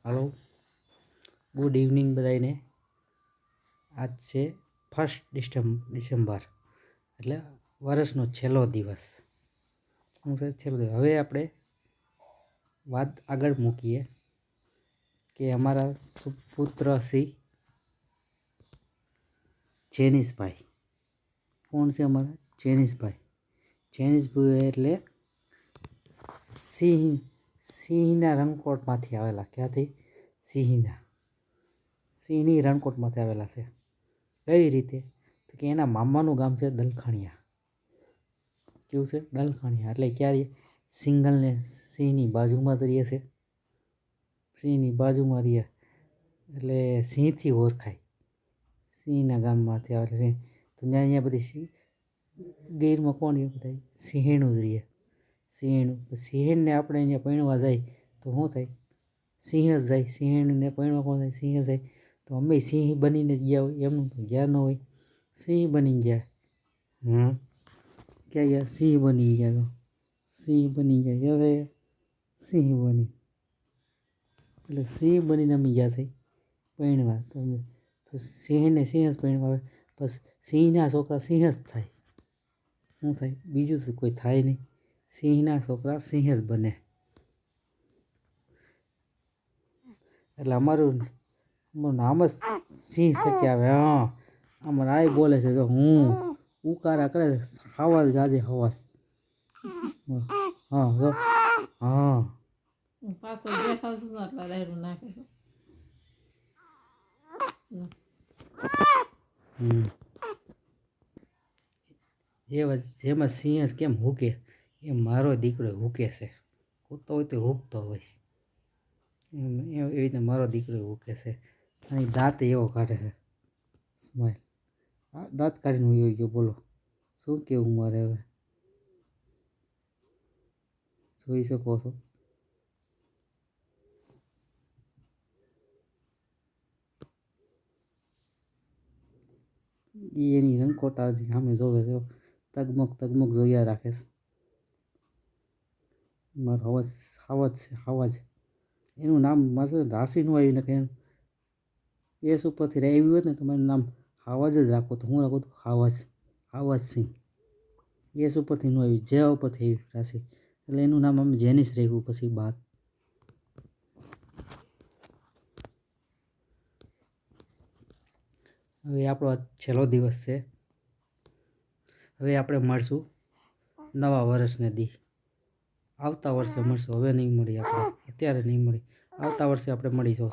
Hello good evening बधाईने। आज से 1 December એટલે વર્ષનો છેલ્લો દિવસ। છેલ્લો દિવસ। હવે આપણે વાત આગળ મૂકીએ કે અમારા સુપુત્ર શ્રી જેનિશભાઈ કોણ છે? અમારા જેનિશભાઈ એટલે સિંહના રણકોટમાંથી આવેલા। ક્યાંથી? સિંહની રણકોટમાંથી આવેલા છે। કઈ રીતે? તો કે એના મામાનું ગામ છે દલખાણિયા। કેવું છે? દલખાણિયા। એટલે ક્યારે સિંહની બાજુમાં જ રહે છે। સિંહની બાજુમાં રહે એટલે સિંહથી ઓળખાય। સિંહના ગામમાંથી આવે છે તો અહીંયા બધી ગીરમાં કોણ રહે? બધા સિંહણું જ રહે। સિંહણને આપણે અહીંયા પરણવા જાય તો શું થાય? સિંહ જ જાય। સિંહણને પરણવા કોણ જાય? સિંહ જ જાય। તો અમે સિંહ બનીને જ ગયા હોય? એમનું તો ગયા ન હોય। સિંહ બની ગયા। ક્યાં ગયા? સિંહ બની ગયા। સિંહ બની ગયા। હવે સિંહ બની એટલે સિંહ બનીને અમે ગયા છે પરણવા। તો સિંહને સિંહ જ પરણવા આવે। બસ સિંહના છોકરા સિંહ જ થાય। શું થાય? બીજું તો કોઈ થાય નહીં। સિંહના છોકરા સિંહ જ બને। એટલે અમારું નામ જ સિંહ થકી આવે। હા, અમારે આય બોલે છે તો હું ઉકારા કરે હવાજ ગાજે હવાજ। હા જો હા પાછો દેખાવ છું એટલે રાયડું નાખે છે। જેમાં સિંહ કેમ હુકે એમ મારો દીકરો હુકે છે। કૂદતો હોય તો હુકતો હોય એવી રીતે મારો દીકરો હુકે છે। અને દાંત એવો કાઢે છે સ્માઈલ। દાંત કાઢીને વયો ગયો। બોલો શું કેવું મારે? હવે જોઈ શકો છો એની રણકોટા સામે જોવે છે। તગમગ જોયા રાખે છે। મારો હવાજ એનું નામ મારે રાશિનું આવ્યું ને કે એસ ઉપરથી આવ્યું હોત ને તો મારું નામ હવાજ જ રાખો તો હું રાખું? હવાજ સિંહ। એસ ઉપરથી ન આવ્યું, જે ઉપરથી આવ્યું રાશિ એટલે એનું નામ અમે જેનિશ રાખ્યું પછી બાદ। હવે આપણો છેલ્લો દિવસ છે। હવે આપણે મળશું નવા વર્ષને દી। આવતા વર્ષે મળશું। હવે નહીં મળી, આપણે અત્યારે નહીં મળી, આવતા વર્ષે આપણે મળીશું।